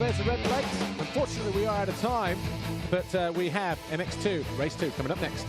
there's the red plates. Unfortunately, we are out of time, but we have MX2, race 2, coming up next.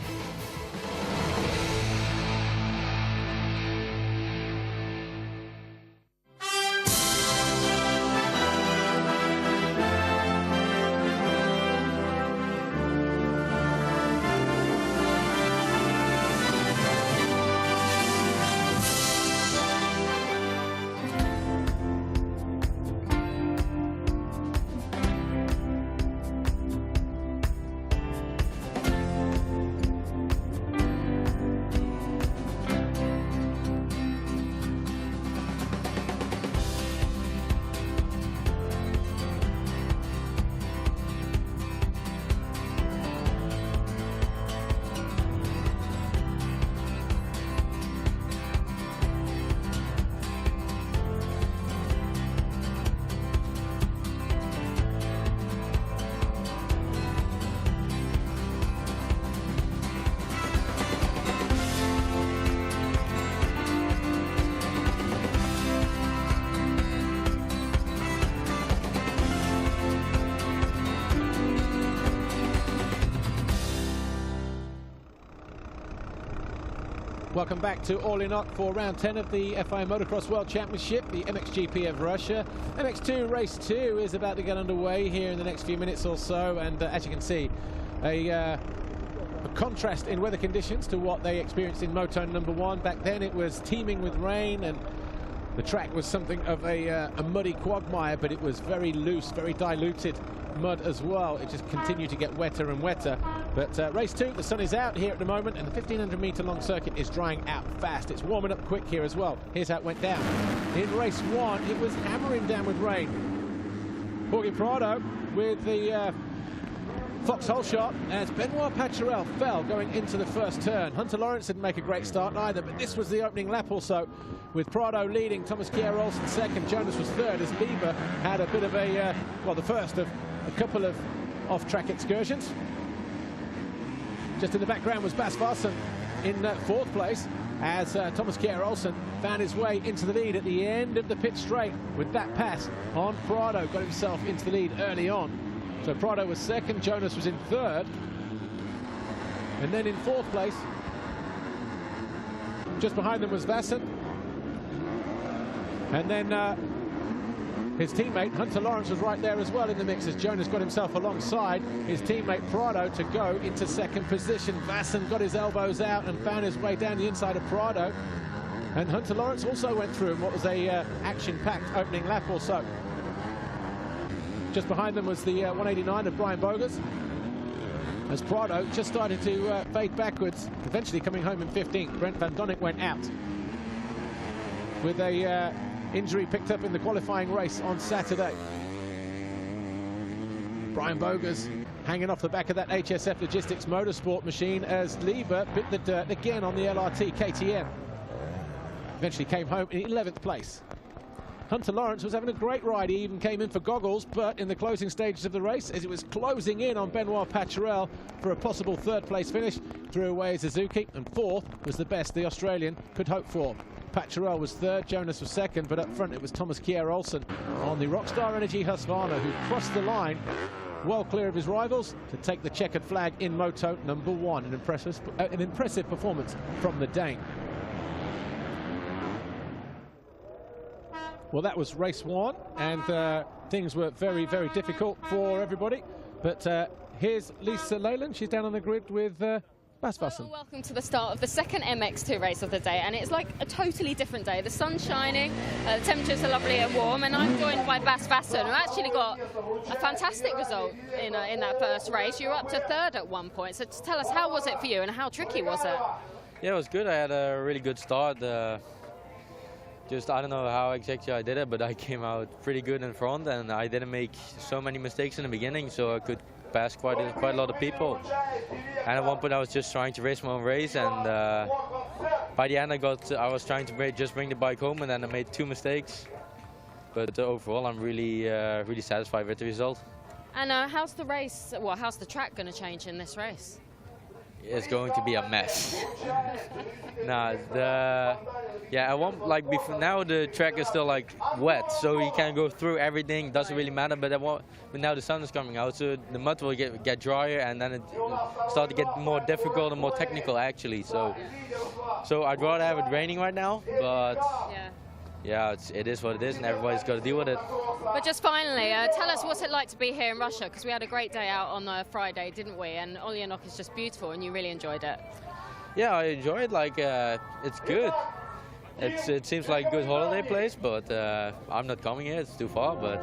Welcome back to All In Up for round 10 of the FIA Motocross World Championship, the MXGP of Russia. MX2 race 2 is about to get underway here in the next few minutes or so, and as you can see, a contrast in weather conditions to what they experienced in Moto number 1. Back then it was teeming with rain, and the track was something of a muddy quagmire, but it was very loose, very diluted mud as well. It just continued to get wetter and wetter. But race 2, the sun is out here at the moment, and the 1,500-meter long circuit is drying out fast. It's warming up quick here as well. Here's how it went down. In race 1, it was hammering down with rain. Jorge Prado with the foxhole shot as Benoit Paturel fell going into the first turn. Hunter Lawrence didn't make a great start either, but this was the opening lap also, with Prado leading, Thomas Kjær-Olsen second, Jonas was third, as Lieber had a bit of a, well, the first of a couple of off-track excursions. Just in the background was Bas Vassen in fourth place, as Thomas Kjær-Olsen found his way into the lead at the end of the pit straight with that pass on Prado, got himself into the lead early on. So Prado was second, Jonas was in third, and then in fourth place, just behind them was Vassen, and then his teammate Hunter Lawrence was right there as well in the mix, as Jonas got himself alongside his teammate Prado to go into second position. Vassen got his elbows out and found his way down the inside of Prado, and Hunter Lawrence also went through in what was a action-packed opening lap or so. Just behind them was the 189 of Brian Bogers, as Prado just started to fade backwards, eventually coming home in 15th. Brent van Donnik went out with a injury picked up in the qualifying race on Saturday. Brian Bogers hanging off the back of that HSF Logistics Motorsport machine, as Lieber bit the dirt again on the LRT KTM. Eventually came home in 11th place. Hunter Lawrence was having a great ride. He even came in for goggles, but in the closing stages of the race, as it was closing in on Benoit Paturel for a possible third-place finish, threw away a Suzuki, and fourth was the best the Australian could hope for. Paturel was third, Jonas was second, but up front it was Thomas Kjær-Olsen on the Rockstar Energy Husqvarna, who crossed the line well clear of his rivals to take the checkered flag in Moto number 1. An impressive performance from the Dane. Well, that was race 1, and things were very, very difficult for everybody. But here's Lisa Leyland. She's down on the grid with Bas Vassen. Well, welcome to the start of the second MX2 race of the day, and it's like a totally different day. The sun's shining, the temperatures are lovely and warm, and I'm joined by Bas Vassen, who actually got a fantastic result in that first race. You were up to third at one point, so tell us, how was it for you and how tricky was it? Yeah, it was good. I had a really good start. I don't know how exactly I did it, but I came out pretty good in front, and I didn't make so many mistakes in the beginning, so I could pass quite a lot of people. And at one point I was just trying to race my own race, and by the end I was trying to just bring the bike home, and then I made 2 mistakes. But overall I'm really satisfied with the result. And how's the race, well, how's the track going to change in this race? is going to be a mess. I won't like before. Now the track is still like wet, so you can go through everything. Doesn't really matter. But now the sun is coming out, so the mud will get drier, and then it start to get more difficult and more technical actually. So I'd rather have it raining right now, but. Yeah, it is what it is, and everybody's got to deal with it. But just finally, tell us what's it like to be here in Russia, because we had a great day out on Friday, didn't we? And Olympic is just beautiful, and you really enjoyed it. Yeah, I enjoy it. Like, it's good. It seems like a good holiday place, but I'm not coming here. It's too far, but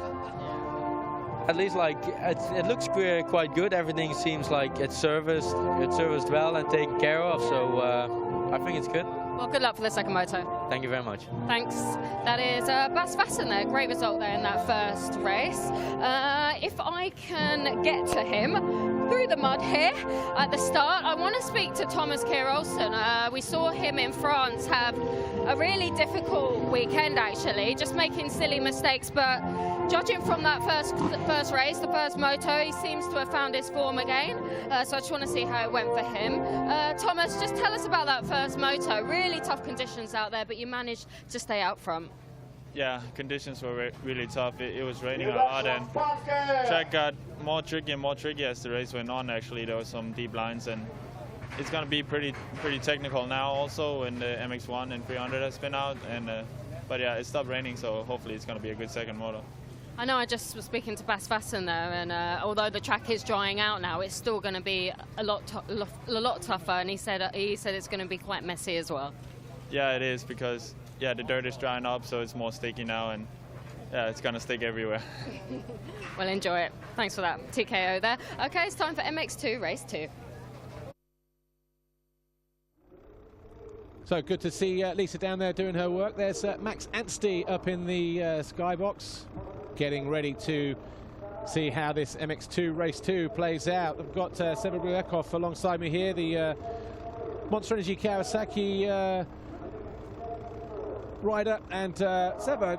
at least like it looks quite good. Everything seems like it's serviced well and taken care of. So I think it's good. Well, good luck for the second moto. Thank you very much. Thanks. That is Bas Vassen there. Great result there in that first race. If I can get to him through the mud here at the start, I want to speak to Thomas Kjær Olsen. We saw him in France have a really difficult weekend, actually, just making silly mistakes. But judging from that first race, the first moto, he seems to have found his form again. So I just want to see how it went for him. Thomas, just tell us about that first moto. Really tough conditions out there, but you managed to stay out front. Yeah, conditions were really tough. It was raining a lot, and track got more tricky and more tricky as the race went on. Actually, there were some deep lines, and it's going to be pretty technical now. Also, when the MX1 and 300 has been out, and but yeah, it stopped raining, so hopefully it's going to be a good second moto. I know I just was speaking to Bas Vassen there, and although the track is drying out now, it's still going to be a lot tougher. And he said it's going to be quite messy as well. Yeah, it is, because the dirt is drying up, so it's more sticky now, and yeah, it's going to stick everywhere. Well, enjoy it. Thanks for that, TKO there. Okay, it's time for MX2 race 2. So good to see Lisa down there doing her work. There's Max Anstey up in the skybox, getting ready to see how this MX2 race 2 plays out. I've got Seba Bryakov alongside me here, the Monster Energy Kawasaki rider. And Seba,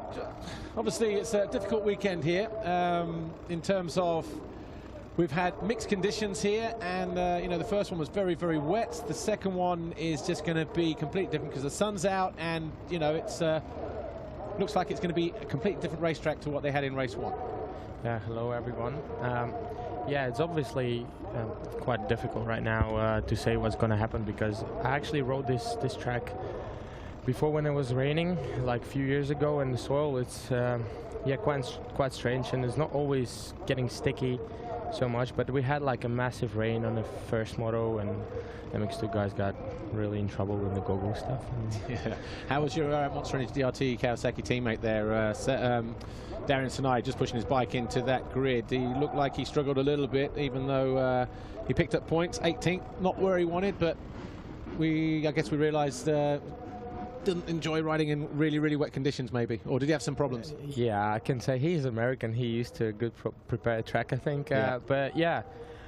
obviously it's a difficult weekend here in terms of we've had mixed conditions here, and the first one was very, very wet. The second one is just going to be completely different because the sun's out, and it's looks like it's going to be a completely different racetrack to what they had in race 1. Yeah, hello everyone. Yeah, it's obviously quite difficult right now to say what's going to happen, because I actually rode this track before when it was raining, like a few years ago, and the soil it's quite strange, and it's not always getting sticky so much. But we had like a massive rain on the first moto, and MX2 guys got really in trouble with the goggle stuff. Yeah. How was your Monster Energy DRT Kawasaki teammate there, Darren Sinai, just pushing his bike into that grid? He looked like he struggled a little bit, even though he picked up points. 18th, not where he wanted, but I guess we realised didn't enjoy riding in really, really wet conditions, maybe, or did he have some problems? Yeah, I can say he's American. He used to a good prepared track, I think. But yeah,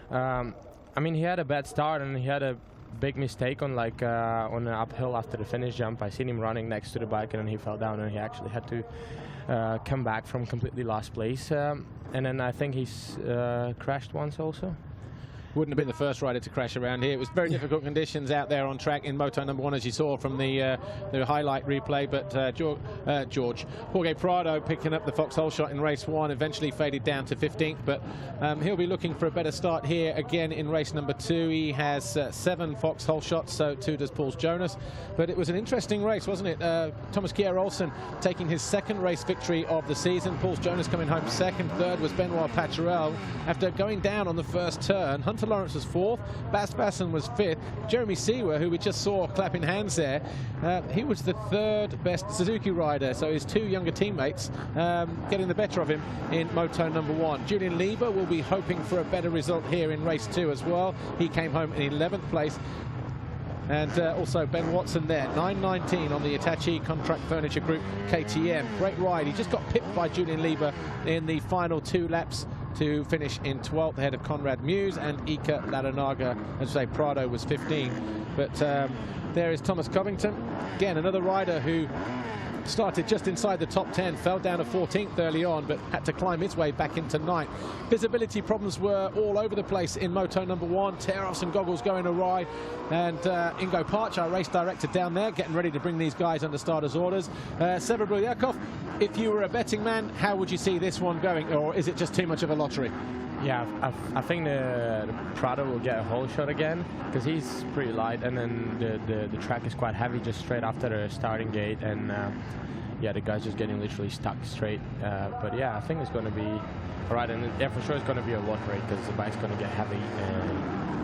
I mean, he had a bad start, and he had a big mistake on on an uphill after the finish jump. I seen him running next to the bike, and then he fell down, and he actually had to come back from completely last place. And then I think he's crashed once also. Wouldn't have been the first rider to crash around here. It was very difficult conditions out there on track in Moto number 1, as you saw from the highlight replay. But Jorge Prado picking up the foxhole shot in race 1, eventually faded down to 15th. But he'll be looking for a better start here again in race number 2. He has 7 foxhole shots, so 2 does Paul Jonas. But it was an interesting race, wasn't it? Thomas Kjær Olsen taking his 2nd race victory of the season. Paul Jonas coming home 2nd. 3rd was Benoit Paturel. After going down on the first turn, Hunter Lawrence was 4th, Bas Vassen was 5th, Jeremy Seewer, who we just saw clapping hands there, he was the 3rd best Suzuki rider, so his 2 younger teammates getting the better of him in Moto number 1. Julian Lieber will be hoping for a better result here in race 2 as well. He came home in 11th place. And also Ben Watson there, 9.19 on the Hitachi Contract Furniture Group KTM. Great ride. He just got pipped by Julian Lieber in the final 2 laps to finish in 12th ahead of Conrad Muse and Ika Laranaga. As I say, Prado was 15. But there is Thomas Covington. Again, another rider who started just inside the top 10, fell down to 14th early on, but had to climb his way back into 9th. Visibility problems were all over the place in Moto number 1. Tear-offs and goggles going awry, and Ingo Parch, our race director down there, getting ready to bring these guys under starters' orders. Seba Brulyakov, if you were a betting man, how would you see this one going, or is it just too much of a lottery? Yeah, I think the Prado will get a whole shot again because he's pretty light, and then the track is quite heavy just straight after the starting gate, and yeah, the guy's just getting literally stuck straight. But yeah, I think it's going to be all right, and yeah, for sure it's going to be a lottery because the bike's going to get heavy.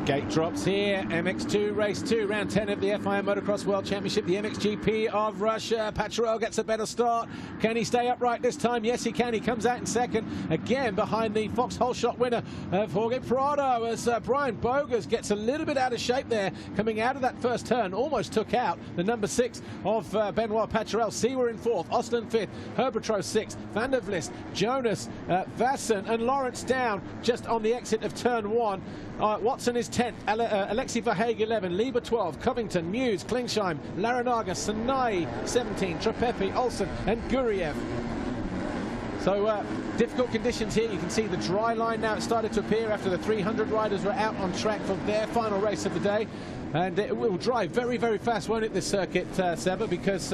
Gate drops here. MX2 race 2, round 10 of the FIM Motocross World Championship, the MXGP of Russia. Patrol gets a better start. Can he stay upright this time? Yes, he can. He comes out in second, again behind the Fox Whole Shot winner of Jorge Prado, as Brian Bogas gets a little bit out of shape there, coming out of that first turn. Almost took out the number 6 of Benoit Patrel. Seawer in 4th, Austin 5th, Herbetro 6th, Van der Vlist, Jonas, Vasson, and Lawrence down just on the exit of turn 1. Watson is 10th, Alexei Verhaeghe 11, Lieber 12, Covington, Muse, Klingsheim, Larinaga, Sanai 17, Trepepi, Olsen, and Guriev. So difficult conditions here. You can see the dry line now. It started to appear after the 300 riders were out on track for their final race of the day. And it will dry very, very fast, won't it, this circuit, Seba? Because,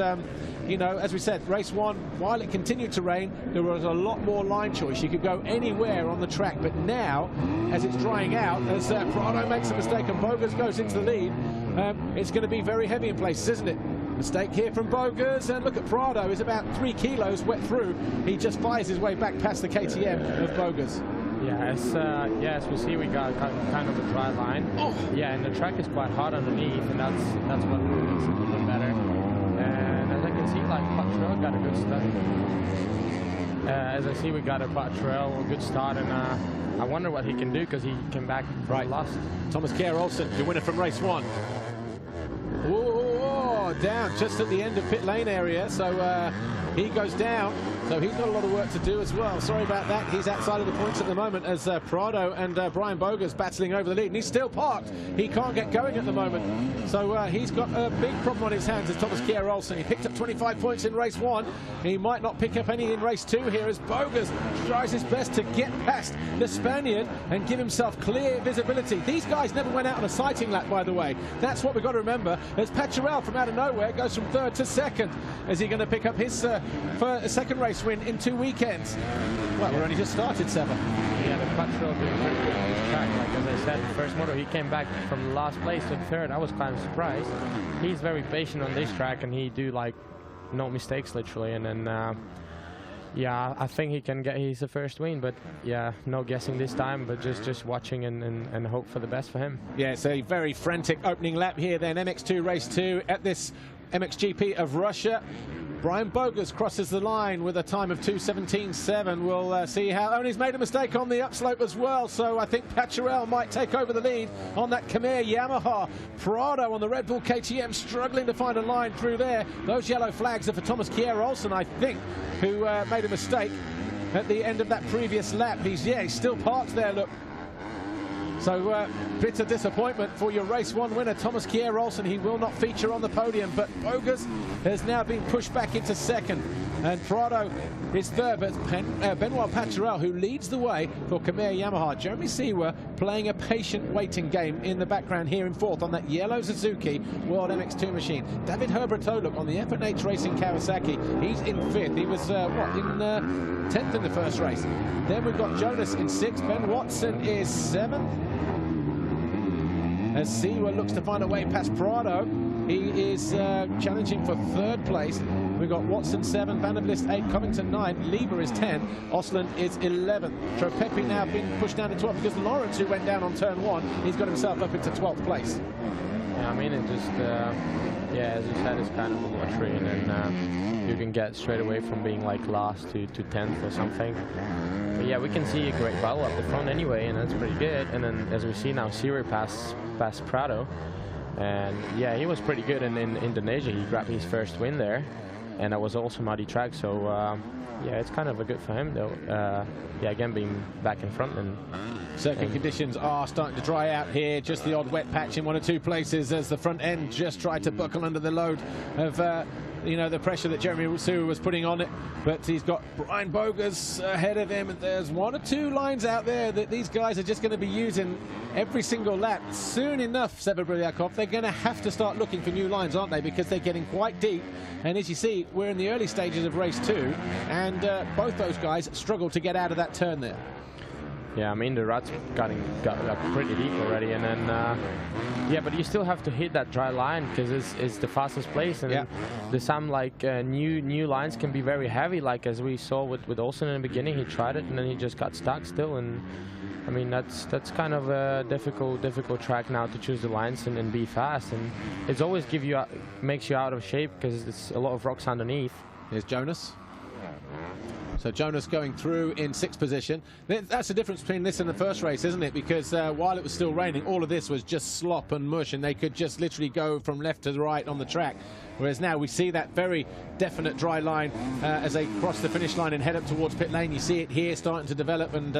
you know, as we said, race 1, while it continued to rain, there was a lot more line choice. You could go anywhere on the track. But now, as it's drying out, as Prado makes a mistake and Bogas goes into the lead, it's going to be very heavy in places, isn't it? Mistake here from Bogas, and look at Prado. He's about 3 kilos wet through. He just fires his way back past the KTM of Bogas. Yeah, as we see, we got kind of a dry line. Oh. Yeah, and the track is quite hot underneath, and that's what makes it a little bit better. And as I can see, like Patrel got a good start. As I see, we got a Patrel, a good start, and I wonder what he can do because he came back from last. Thomas Kjær Olsen, the winner from race 1. Whoa, down just at the end of pit lane area, so he goes down. So he's got a lot of work to do as well. Sorry about that. He's outside of the points at the moment as Prado and Brian Bogas battling over the lead. And he's still parked. He can't get going at the moment. So he's got a big problem on his hands as Thomas Kjær Olsen. He picked up 25 points in race 1. He might not pick up any in race 2 here as Bogas tries his best to get past the Spaniard and give himself clear visibility. These guys never went out on a sighting lap, by the way. That's what we've got to remember. As Patrel from out of nowhere goes from 3rd to 2nd. Is he going to pick up his second race win in 2 weekends? Well, we're only just started, Seba. Yeah, the Patrol doing pretty good on this track. Like as I said, the first moto, he came back from last place to 3rd. I was kind of surprised. He's very patient on this track, and he do like no mistakes literally. And then yeah, I think he can get his first win, but yeah, no guessing this time, but just watching and hope for the best for him. Yeah, it's a very frantic opening lap here then. MX2 race 2 at this MXGP of Russia. Brian Bogas crosses the line with a time of 2:17.7. We'll see how. And he's made a mistake on the upslope as well, so I think Patrel might take over the lead on that Khmer Yamaha. Prado on the Red Bull KTM struggling to find a line through there. Those yellow flags are for Thomas Kjær Olsen, I think, who made a mistake at the end of that previous lap. He's still parked there, look. So bitter disappointment for your race 1 winner, Thomas Kjær Olsen. He will not feature on the podium, but Bogas has now been pushed back into 2nd. And Prado is 3rd, but Benoit Patrel, who leads the way for Khmer Yamaha. Jeremy Seawer playing a patient waiting game in the background here in 4th on that yellow Suzuki World MX2 machine. David Herbert look on the FNH Racing Kawasaki. He's in 5th. He was, in 10th in the first race. Then we've got Jonas in 6th. Ben Watson is 7th. As Seawer looks to find a way past Prado. He is challenging for 3rd place. We've got Watson 7, Van der Vlist 8, Covington 9, Lieber is 10, Osland is 11. Tropepi now being pushed down to 12 because Lawrence, who went down on turn 1, he's got himself up into 12th place. Yeah, I mean, it just, yeah, as you said, it's kind of a lottery, and then you can get straight away from being like last to 10th or something. But yeah, we can see a great battle up the front anyway, and that's pretty good. And then as we see now, Seawer past Prado. And yeah, he was pretty good in Indonesia. He grabbed his first win there, and that was also muddy track. So yeah, it's kind of a good for him though. Yeah, again being back in front and circuit conditions are starting to dry out here. Just the odd wet patch in 1 or 2 places as the front end just tried to buckle under the load of you know, the pressure that Jeremy Seewer was putting on it, but he's got Brian Bogus ahead of him, and there's 1 or 2 lines out there that these guys are just going to be using every single lap. Soon enough, Seba Bryakov, they're going to have to start looking for new lines, aren't they, because they're getting quite deep, and as you see, we're in the early stages of race 2, and both those guys struggled to get out of that turn there. Yeah, I mean, the ruts got pretty deep already, and then yeah, but you still have to hit that dry line because it's the fastest place, and there's some like new lines can be very heavy, like as we saw with Olsen in the beginning. He tried it and then he just got stuck still, and I mean that's kind of a difficult track now to choose the lines and be fast, and it's always makes you out of shape because it's a lot of rocks underneath. Here's Jonas. So Jonas going through in 6th position. That's the difference between this and the first race, isn't it? Because while it was still raining, all of this was just slop and mush, and they could just literally go from left to right on the track. Whereas now we see that very definite dry line as they cross the finish line and head up towards pit lane. You see it here starting to develop, and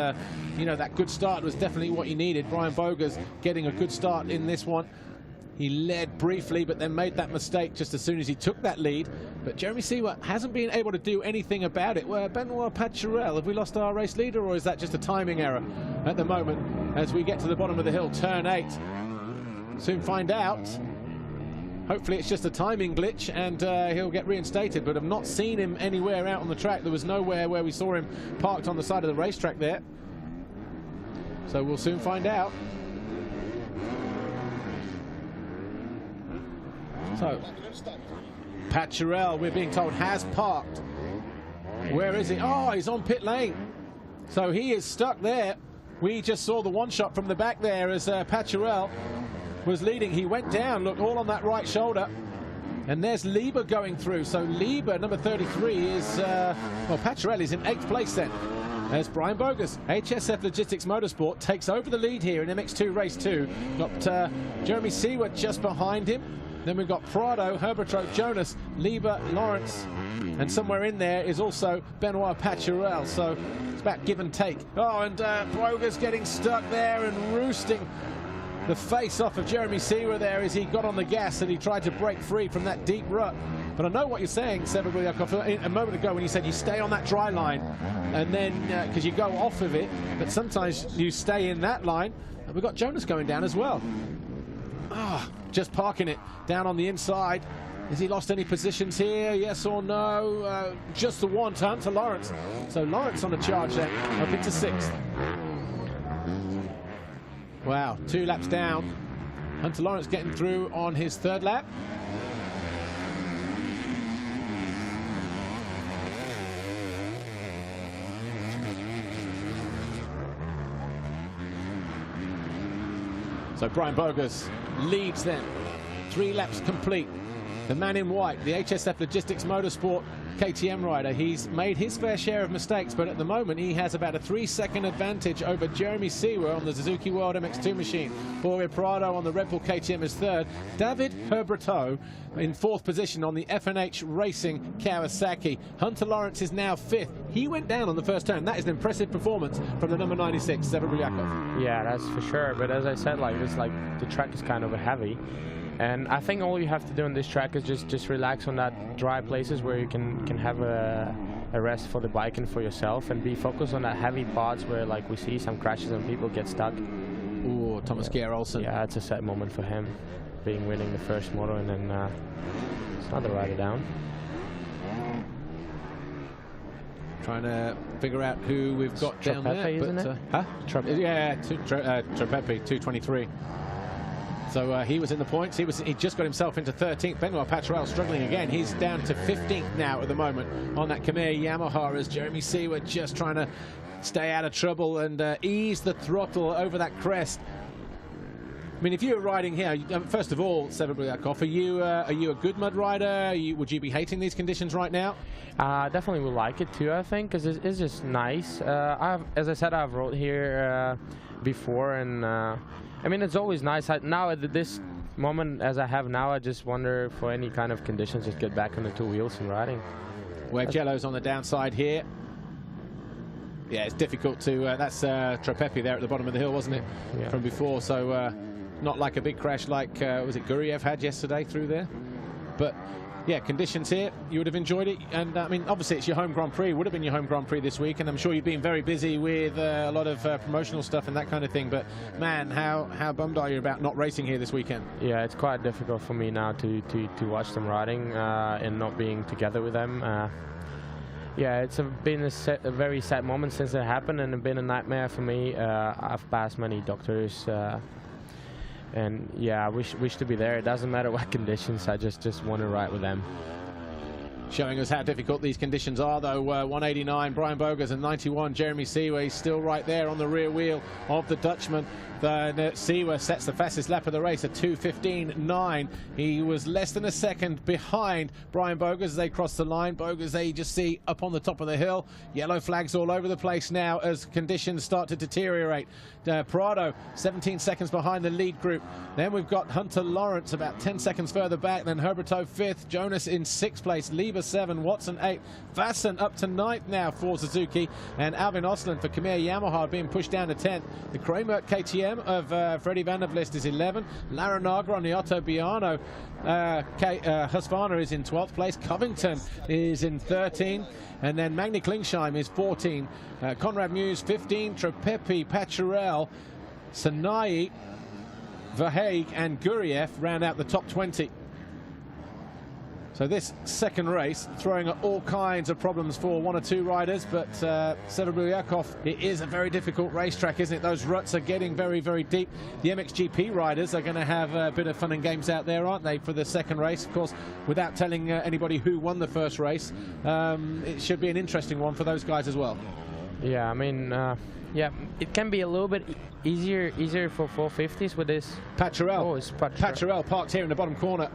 you know, that good start was definitely what you needed. Brian Bogus getting a good start in this one. He led briefly, but then made that mistake just as soon as he took that lead. But Jeremy Seewer hasn't been able to do anything about it. Well, Benoit Pacharel, have we lost our race leader, or is that just a timing error at the moment as we get to the bottom of the hill, turn 8? Soon find out. Hopefully it's just a timing glitch and he'll get reinstated, but I've not seen him anywhere out on the track. There was nowhere where we saw him parked on the side of the racetrack there. So we'll soon find out. So, Pacharel, we're being told, has parked. Where is he? Oh, he's on pit lane. So he is stuck there. We just saw the one shot from the back there as Pacharel was leading. He went down, look, all on that right shoulder. And there's Lieber going through. So Lieber, number 33, is, well, Pacharel is in 8th place then. As Brian Bogus, HSF Logistics Motorsport, takes over the lead here in MX2 Race 2. Got Jeremy Seewer just behind him. Then we've got Prado, Herberto, Jonas, Lieber, Lawrence, and somewhere in there is also Benoit Pacharel. So it's about give and take. Oh, and Bogus getting stuck there and roosting the face off of Jeremy Seewer there as he got on the gas and he tried to break free from that deep rut. But I know what you're saying, Seba Bryakov, a moment ago when you said you stay on that dry line and then, because you go off of it, but sometimes you stay in that line. And we've got Jonas going down as well. Just parking it down on the inside. Has he lost any positions here? Yes or no? Just the one to Hunter Lawrence. So Lawrence on a charge there, up into 6th. Wow, 2 laps down. Hunter Lawrence getting through on his 3rd lap. So Brian Bogus leads then. 3 laps complete. The man in white, the HSF Logistics Motorsport KTM rider, he's made his fair share of mistakes, but at the moment he has about a 3-second advantage over Jeremy Seewer on the Suzuki World MX2 machine. Jorge Prado on the Red Bull KTM is 3rd. David Herberto in 4th position on the FNH Racing Kawasaki. Hunter Lawrence is now 5th. He went down on the first turn. That is an impressive performance from the number 96, Seba Bryakov. Yeah, that's for sure. But as I said, like it's like the track is kind of heavy. And I think all you have to do on this track is just relax on that dry places where you can have a rest for the bike and for yourself, and be focused on that heavy parts where like we see some crashes and people get stuck. Ooh, Thomas Gear Olsen. Yeah, it's a sad moment for him, winning the first moto, and then it's another rider down. Trying to figure out who we've got down there. Isn't it? Huh? Yeah, Trepepi, 223. So he was in the points. He just got himself into 13th. Benoit Pacharel struggling again. He's down to 15th now at the moment on that Khmer Yamaha as Jeremy Seewer just trying to stay out of trouble and ease the throttle over that crest. I mean, if you were riding here, first of all, Seba Bryakov, are you a good mud rider? Would you be hating these conditions right now? Definitely would like it too, I think, because it's just nice. As I said, I've rode here before, and I mean, it's always nice. Now at this moment, as I have now, I just wonder for any kind of conditions, just get back on the 2 wheels and riding. Web Yellow's on the downside here. Yeah, it's difficult to, that's Trepepi there at the bottom of the hill, wasn't it? Yeah. From before, so not like a big crash like, was it Guriev had yesterday through there? But Yeah, conditions here, you would have enjoyed it. And I mean, obviously it's your home Grand Prix, would have been your home Grand Prix this week, and I'm sure you've been very busy with a lot of promotional stuff and that kind of thing. But man, how bummed are you about not racing here this weekend? Yeah, it's quite difficult for me now to watch them riding and not being together with them. Yeah, it's been a very sad moment since it happened, and it's been a nightmare for me. I've passed many doctors. And yeah, I wish to be there. It doesn't matter what conditions. I just want to ride with them. Showing us how difficult these conditions are, though. 189, Brian Bogers, and 91, Jeremy Seewer. He's still right there on the rear wheel of the Dutchman. Seewer sets the fastest lap of the race at 2:15.9. He was less than a second behind Brian Bogers as they cross the line. Bogers, they just see up on the top of the hill. Yellow flags all over the place now as conditions start to deteriorate. Prado 17 seconds behind the lead group. Then we've got Hunter Lawrence about 10 seconds further back. Then Herberto 5th, Jonas in 6th place, Lieber 7, Watson 8, Vassen up to 9th now for Suzuki, and Alvin Osland for Khmer Yamaha being pushed down to 10th. The Kramer KTM of Freddie van der Vlist is 11. Laranaga on the Otto Biano. Husqvarna is in 12th place. Covington is in 13. And then Magni Klingsheim is 14. Conrad Muse 15. Tropepi, Pacharel, Sanai, Verhaeg and Guriev round out the top 20. So this second race throwing up all kinds of problems for one or two riders, but Severbujakov, it is a very difficult racetrack, isn't it? Those ruts are getting very, very deep. The MXGP riders are going to have a bit of fun and games out there, aren't they, for the second race? Of course, without telling anybody who won the first race, it should be an interesting one for those guys as well. Yeah, I mean, yeah, it can be a little bit easier for 450s with this. Pacharel. Oh, it's Pacharel parked here in the bottom corner.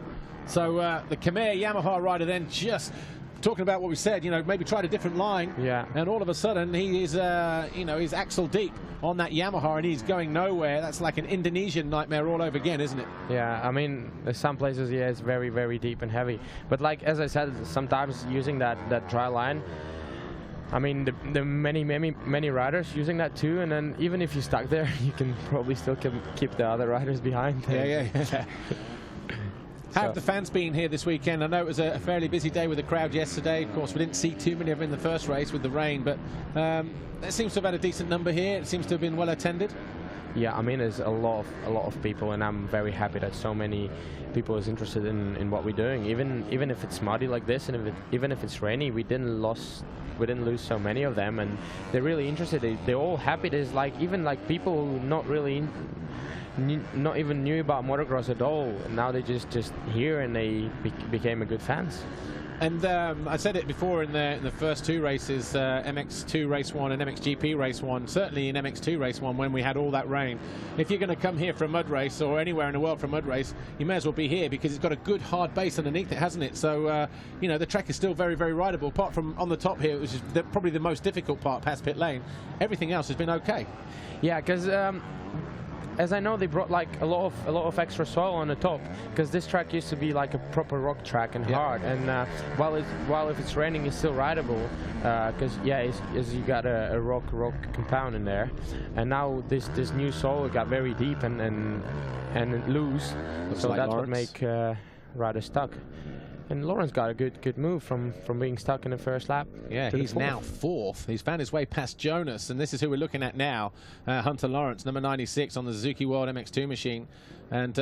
So the Khmer Yamaha rider then just talking about what we said, you know, maybe tried a different line. Yeah. And all of a sudden he is, you know, he's axle deep on that Yamaha and he's going nowhere. That's like an Indonesian nightmare all over again, isn't it? Yeah, I mean, there's some places, yeah, it's very, very deep and heavy. But like, as I said, sometimes using that dry line, I mean, the many riders using that too, and then even if you're stuck there, you can probably still keep the other riders behind. Yeah. How have the fans been here this weekend? I know it was a fairly busy day with the crowd yesterday. Of course, we didn't see too many of them in the first race with the rain, but it seems to have had a decent number here. It seems to have been well attended. Yeah, I mean, there's a lot of people, and I'm very happy that so many people is interested in what we're doing. Even if it's muddy like this, and even if it's rainy, we didn't lose so many of them, and they're really interested. They're all happy. There's like even like people who not even knew about motocross at all, and now they just here and they became a good fans. And I said it before in the first two races, MX2 race 1 and MXGP race 1, certainly in MX2 race 1 when we had all that rain. If you're going to come here for a mud race or anywhere in the world for a mud race, you may as well be here because it's got a good hard base underneath it, hasn't it? So, you know, the track is still very, very rideable. Apart from on the top here, which is probably the most difficult part past pit lane, everything else has been okay. Yeah, because as I know, they brought like a lot of extra soil on the top, because this track used to be like a proper rock track and hard. And while if it's raining, it's still rideable, because you got a rock compound in there. And now this new soil got very deep and loose, so like that's Lawrence. What make riders stuck. And Lawrence got a good move from being stuck in the first lap. Yeah, he's now 4th. He's found his way past Jonas, and this is who we're looking at now. Hunter Lawrence, number 96 on the Suzuki World MX2 machine, and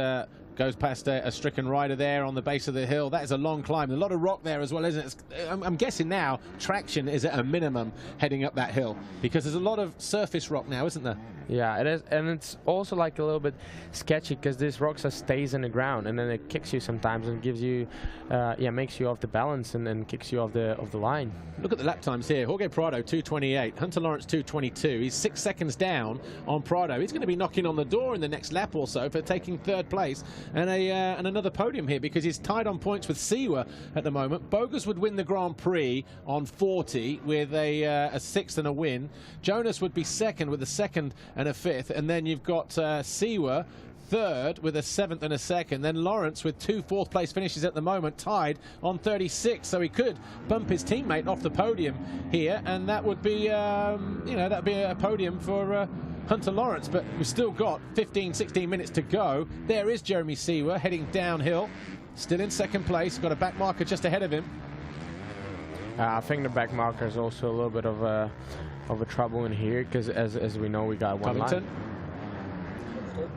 goes past a stricken rider there on the base of the hill. That is a long climb. A lot of rock there as well, isn't it? I'm guessing now traction is at a minimum heading up that hill, because there's a lot of surface rock now, isn't there? Yeah, it is, and it's also like a little bit sketchy because this rock just stays in the ground, and then it kicks you sometimes and gives you, makes you off the balance and then kicks you off the line. Look at the lap times here. Jorge Prado 2:28, Hunter Lawrence 2:22. He's 6 seconds down on Prado. He's going to be knocking on the door in the next lap or so for taking 3rd place and another podium here, because he's tied on points with Seewer at the moment. Bogers would win the Grand Prix on 40 with a 6th and a win. Jonas would be 2nd with a 2nd and a 5th, and then you've got Seewer 3rd with a 7th and a 2nd. Then Lawrence with 2 4th place finishes at the moment, tied on 36, so he could bump his teammate off the podium here, and that would be that'd be a podium for Hunter Lawrence. But we've still got 15-16 minutes to go. There is Jeremy Seewer heading downhill still in second place. Got a back marker just ahead of him. I think the back marker is also a little bit of a trouble in here, because as we know, we got one Covington. line.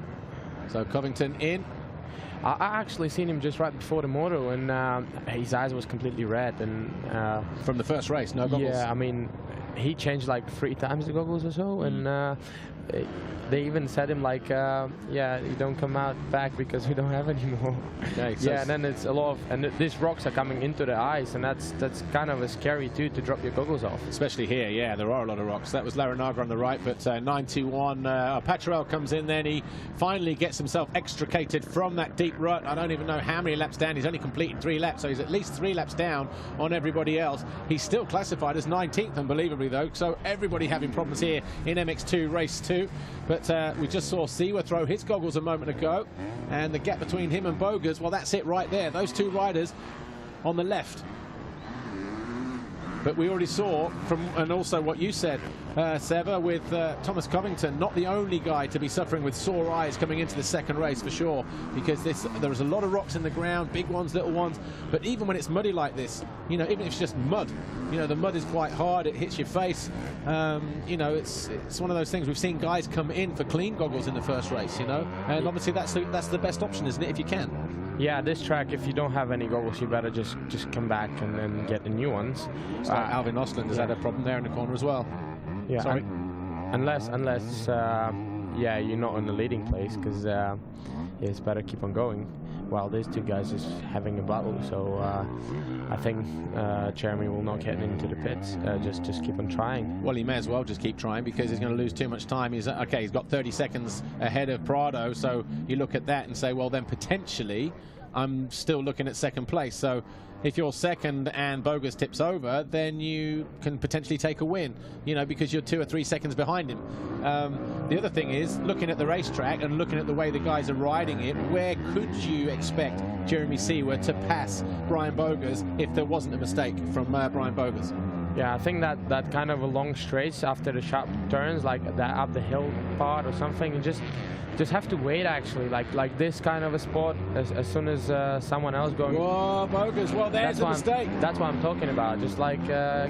So Covington in. I actually seen him just right before the moto, and his eyes was completely red. And from the first race, no goggles. Yeah, I mean, he changed like 3 times the goggles or so, and they even said him like, yeah, you don't come out back because we don't have any more. Okay, yeah, and then it's a lot of, and these rocks are coming into the eyes, and that's kind of a scary too, to drop your goggles off. Especially here, yeah, there are a lot of rocks. That was Larinaga on the right, but 921. Patrell comes in then. He finally gets himself extricated from that deep rut. I don't even know how many laps down. He's only completed 3 laps, so he's at least 3 laps down on everybody else. He's still classified as 19th, unbelievably though, so everybody having problems here in MX2 race 2. But we just saw Seewer throw his goggles a moment ago, and the gap between him and Bogas, well, that's it right there. Those 2 riders on the left. But we already saw from, and also what you said, Seva, with Thomas Covington, not the only guy to be suffering with sore eyes coming into the second race for sure, because there was a lot of rocks in the ground, big ones, little ones. But even when it's muddy like this, you know, even if it's just mud, you know, the mud is quite hard, it hits your face. You know, it's one of those things. We've seen guys come in for clean goggles in the first race, you know, and obviously that's the best option, isn't it, if you can? Yeah, this track, if you don't have any goggles, you better just come back and then get the new ones. So Alvin Osland has had a problem there in the corner as well. Yeah, sorry. Unless yeah, you're not in the leading place, because yeah, it's better keep on going. While these 2 guys is having a battle, so I think Jeremy will not get into the pits. Just keep on trying. Well, he may as well just keep trying, because he's going to lose too much time. He's got 30 seconds ahead of Prado, so you look at that and say, well, then potentially I'm still looking at second place. So if you're second and Bogas tips over, then you can potentially take a win, you know, because you're 2 or 3 seconds behind him. The other thing is, looking at the racetrack and looking at the way the guys are riding it, where could you expect Jeremy Seewer to pass Brian Bogas if there wasn't a mistake from Brian Bogas? Yeah, I think that kind of a long straight after the sharp turns, like that up the hill part or something, and just have to wait, actually, like this kind of a spot, as soon as someone else going. Whoa, Bogas, well, there's a mistake. That's what I'm talking about, just like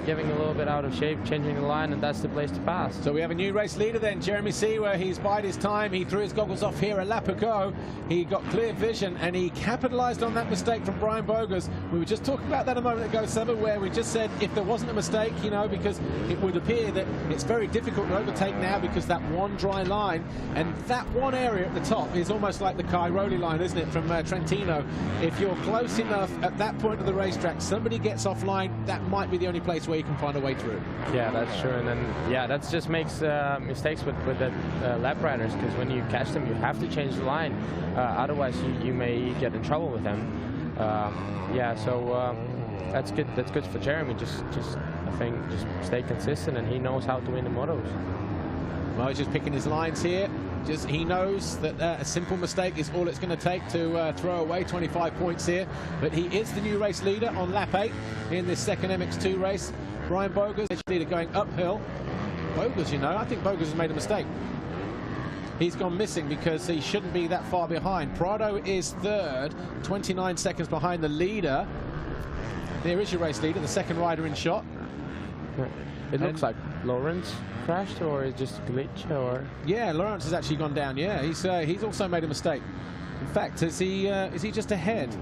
giving a little bit out of shape, changing the line, and that's the place to pass. So we have a new race leader then, Jeremy Seewer. He's bided his time. He threw his goggles off here a lap ago. He got clear vision, and he capitalized on that mistake from Brian Bogas. We were just talking about that a moment ago, Seva, where we just said if there wasn't a mistake, you know, because it would appear that it's very difficult to overtake now, because that one dry line, and that one area at the top is almost like the Cairoli line, isn't it, from Trentino. If you're close enough at that point of the racetrack, somebody gets offline, that might be the only place where you can find a way through. Yeah, that's true. And then, yeah, that just makes mistakes with the lap riders, because when you catch them, you have to change the line. Otherwise, you may get in trouble with them. Yeah, so that's good. That's good for Jeremy. Just I think just stay consistent, and he knows how to win the motos. Well, he's just picking his lines here. He knows that a simple mistake is all it's going to take to throw away 25 points here. But he is the new race leader on lap 8 in this second MX2 race. Brian Bogas, leader, going uphill. Bogas, you know, I think Bogas has made a mistake. He's gone missing because he shouldn't be that far behind. Prado is third, 29 seconds behind the leader. There is your race leader, the second rider in shot. It looks like Lawrence crashed, or is just a glitch, or? Yeah, Lawrence has actually gone down. Yeah, he's also made a mistake. In fact, is he just ahead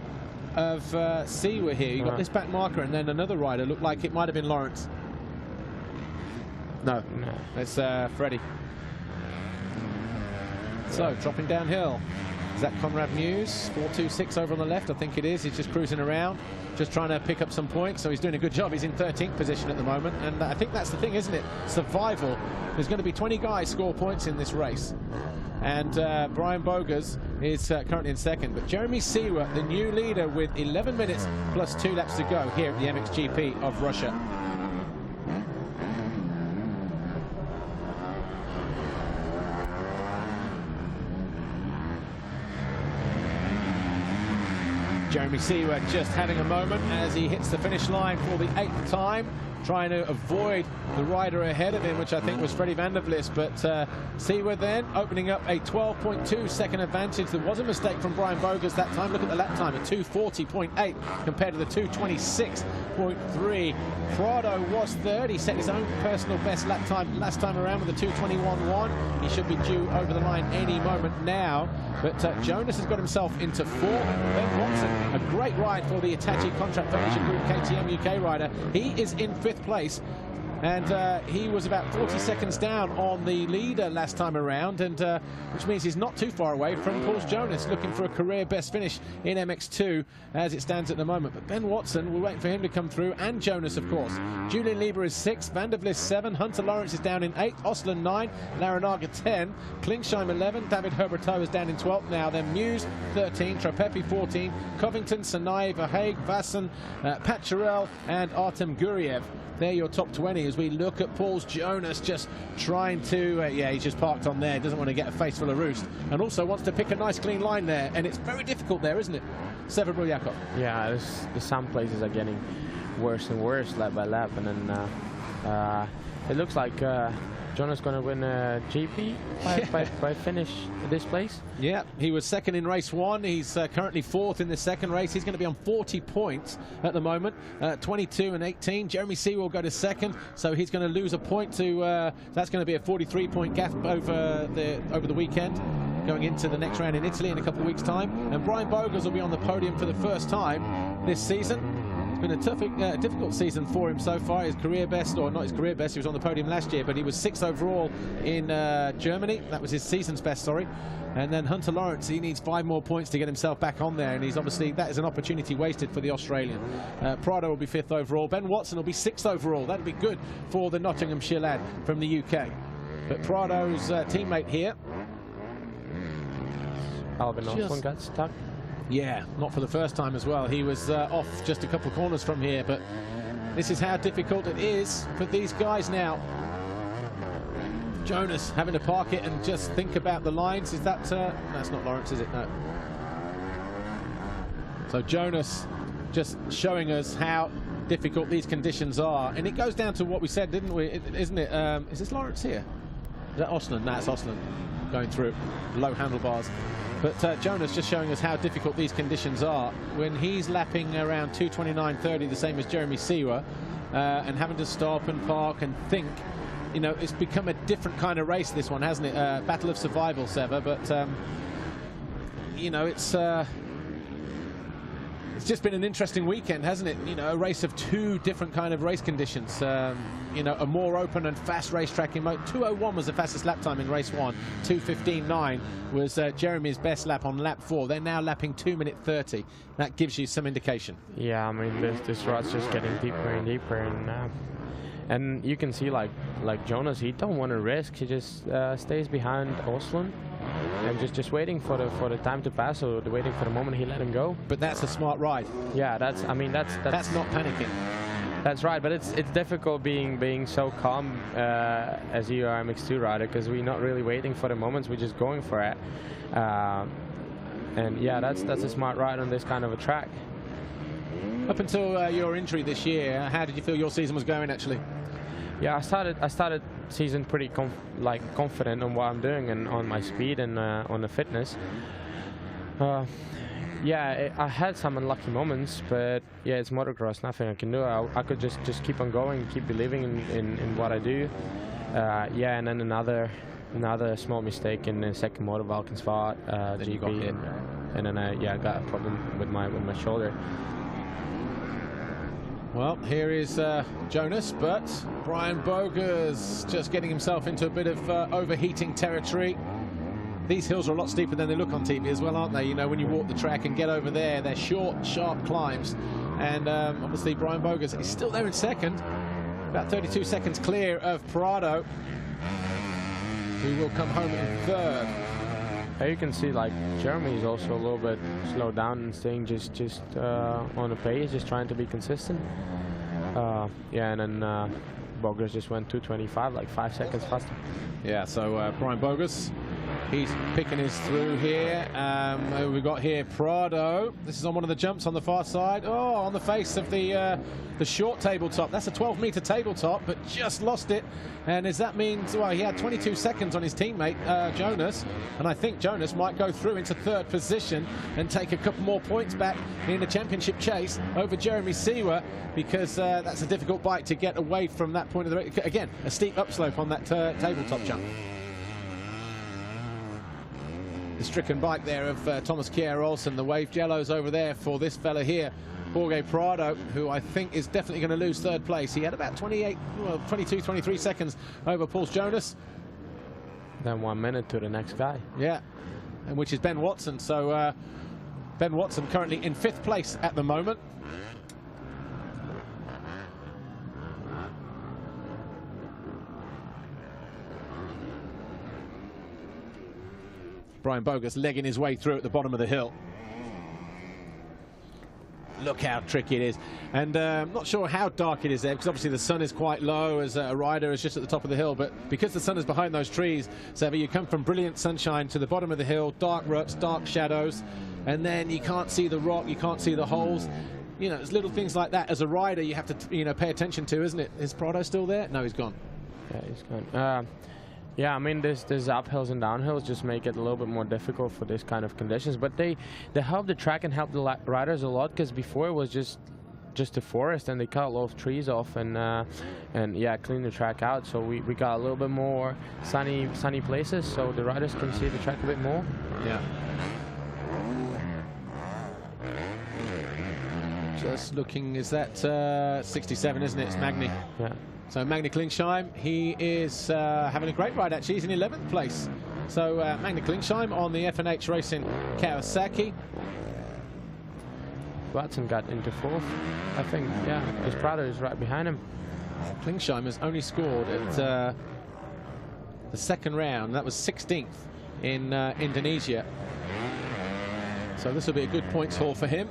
of Seewer here? You got this back marker, and then another rider looked like it might have been Lawrence. No, it's Freddie. So dropping downhill. Is that Conrad Muse? 4.26 over on the left, I think it is. He's just cruising around, just trying to pick up some points. So he's doing a good job. He's in 13th position at the moment. And I think that's the thing, isn't it? Survival. There's going to be 20 guys score points in this race. And Brian Bogas is currently in second. But Jeremy Seewer, the new leader, with 11 minutes plus 2 laps to go here at the MXGP of Russia. Jeremy Seewer just having a moment as he hits the finish line for the 8th time. trying to avoid the rider ahead of him, which I think was Freddie van der Vlis. But Siwa then opening up a 12.2 second advantage. There was a mistake from Brian Bogus that time. Look at the lap time, a 2:40.8 compared to the 2:26.3. Prado was third. He set his own personal best lap time last time around with a 2:21.1. He should be due over the line any moment now. But Jonas has got himself into fourth. Ben Watson, a great ride for the Hitachi Contract Furniture Group KTM UK rider. He is in 5th place. And he was about 40 seconds down on the leader last time around, and which means he's not too far away from Paul Jonas, looking for a career best finish in MX2 as it stands at the moment. But Ben Watson, we're waiting for him to come through, and Jonas, of course. Julian Lieber is 6th, Van der Vlis 7, Hunter Lawrence is down in 8th, Osland 9, Larinaga 10, Klingsheim 11, David Herberto is down in 12th now, then Muse 13, Tropepi 14, Covington, Sanai, Verhaeg, Vassen, Pacharel, and Artem Guriev. They're your top 20 as we look at Paul Jonas just trying to, yeah, he's just parked on there, doesn't want to get a face full of roost, and also wants to pick a nice clean line there, and it's very difficult there, isn't it, Sever Brulyakov? Yeah, some places are getting worse and worse lap by lap, and then it looks like Jonas going to win a GP by finish this place. Yeah, he was second in race 1. He's currently 4th in the second race. He's going to be on 40 points at the moment, 22 and 18. Jeremy Siwa will go to second, so he's going to lose a point to, that's going to be a 43-point gap over the weekend, going into the next round in Italy in a couple of weeks' time. And Brian Bogus will be on the podium for the first time this season. Been a tough, difficult season for him so far. His career best, or not his career best, he was on the podium last year, but he was 6th overall in Germany. That was his season's best, sorry. And then Hunter Lawrence, he needs 5 more points to get himself back on there, and he's obviously, that is an opportunity wasted for the Australian. Prado will be 5th overall. Ben Watson will be 6th overall. That'll be good for the Nottinghamshire lad from the UK. But Prado's teammate here, Albin Osland got stuck. Yeah, not for the first time as well. He was off just a couple of corners from here, but this is how difficult it is for these guys now. Jonas having to park it and just think about the lines. Is that, that's not Lawrence, is it? No. So Jonas just showing us how difficult these conditions are. And it goes down to what we said, didn't we? Isn't it? Is this Lawrence here? Is that Osland? No, it's Osland going through low handlebars. But Jonas just showing us how difficult these conditions are when he's lapping around 2:29.30, the same as Jeremy Siwa, and having to stop and park and think. You know, it's become a different kind of race, this one, hasn't it? Battle of survival, Sever, but you know, it's just been an interesting weekend, hasn't it? You know, a race of 2 different kind of race conditions. You know, a more open and fast racetrack in mode. 2:01 was the fastest lap time in race 1. 2:15.9 was Jeremy's best lap on lap 4. They're now lapping 2:30. That gives you some indication. Yeah, I mean, this rod's just getting deeper and deeper, and you can see like Jonas, he don't want to risk. He just stays behind Osland and just waiting for the time to pass, or waiting for the moment he let him go. But that's a smart ride. Yeah, that's not panicking. That's right, but it's difficult being so calm as you are MX2 rider, because we're not really waiting for the moments, we're just going for it. And yeah, that's a smart ride on this kind of a track. Up until your injury this year, how did you feel your season was going actually? Yeah, I started season pretty confident on what I'm doing and on my speed and on the fitness. Yeah, I had some unlucky moments, but yeah, it's motocross, nothing I can do. I could just keep on going, keep believing in what I do. Yeah, and then another small mistake in the second motor Valkensvaart GP, and then I got a problem with my shoulder. Well, here is Jonas, but Brian Bogus just getting himself into a bit of overheating territory. These hills are a lot steeper than they look on TV as well, aren't they? You know, when you walk the track and get over there, they're short, sharp climbs. And obviously Brian Bogus is still there in second, about 32 seconds clear of Prado, who will come home in third. You can see like Jeremy is also a little bit slowed down and staying just on the pace, just trying to be consistent. Yeah, and then Bogus just went 2:25, like 5 seconds faster. Yeah, so Brian Bogus He's picking his through here. We've got here Prado. This is on one of the jumps on the far side. Oh, on the face of the short tabletop. That's a 12-meter tabletop, but just lost it. And as that means, well, he had 22 seconds on his teammate, Jonas. And I think Jonas might go through into third position and take a couple more points back in the championship chase over Jeremy Seewer, because that's a difficult bike to get away from that point of the race. Again, a steep upslope on that tabletop jump. The stricken bike there of Thomas Kjær Olsen. The waved yellows over there for this fella here, Jorge Prado, who I think is definitely going to lose third place. He had about 22, 23 seconds over Paul Jonas. Then 1 minute to the next guy. Yeah, and which is Ben Watson. So Ben Watson currently in 5th place at the moment. Brian Bogus legging his way through at the bottom of the hill. Look how tricky it is. And I'm not sure how dark it is there, because obviously the sun is quite low as a rider is just at the top of the hill. But because the sun is behind those trees, Seve, you come from brilliant sunshine to the bottom of the hill, dark ruts, dark shadows, and then you can't see the rock, you can't see the holes. You know, there's little things like that as a rider you have to, you know, pay attention to, isn't it? Is Prado still there? No, he's gone. Yeah, he's gone. Yeah, I mean, this uphills and downhills just make it a little bit more difficult for this kind of conditions. But they help the track and help the riders a lot, because before it was just a forest, and they cut a lot of trees off and yeah, clean the track out. So we got a little bit more sunny places, so the riders can see the track a bit more. Yeah. Just looking, is that 67, isn't it? It's Magni. Yeah. So Magni Klingsheim, he is having a great ride actually. He's in 11th place. So Magni Klingsheim on the F&H Racing Kawasaki. Watson got into 4th, I think. Yeah, because Prado is right behind him. Klingsheim has only scored at the 2nd round. That was 16th in Indonesia. So this will be a good points haul for him.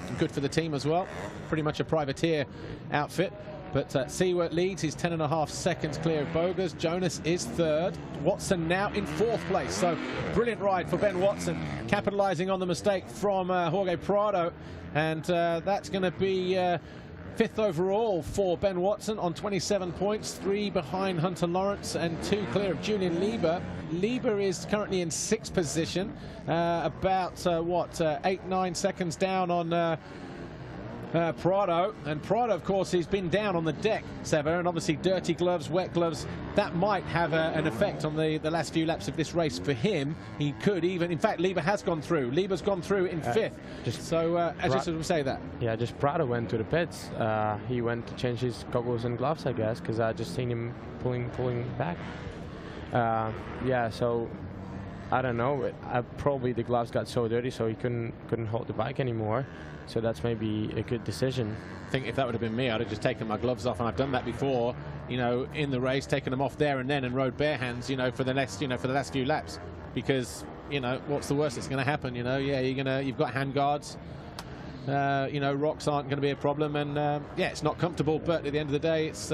And good for the team as well. Pretty much a privateer outfit. But Seewer leads. He's 10.5 seconds clear of Bogus. Jonas is 3rd. Watson now in 4th place. So brilliant ride for Ben Watson, capitalizing on the mistake from Jorge Prado. And that's going to be 5th overall for Ben Watson on 27 points, 3 behind Hunter Lawrence and 2 clear of Julian Lieber. Lieber is currently in 6th position, about 8-9 seconds down on Prado. And Prado, of course, he's been down on the deck, Sever, and obviously dirty gloves, wet gloves, that might have an effect on the last few laps of this race for him. He could even, in fact, Lieber has gone through. Lieber's gone through in 5th. I just want to say that. Yeah, just Prado went to the pits. He went to change his goggles and gloves, I guess, because I just seen him pulling back. Yeah, so I don't know. Probably the gloves got so dirty, so he couldn't hold the bike anymore. So that's maybe a good decision. I think if that would have been me, I'd have just taken my gloves off, and I've done that before, you know, in the race, taken them off there and then, and rode bare hands, you know, for the next, you know, for the last few laps, because, you know, what's the worst that's going to happen? You know, yeah, you've got hand guards. You know, rocks aren't going to be a problem, and yeah, it's not comfortable, but at the end of the day, it's.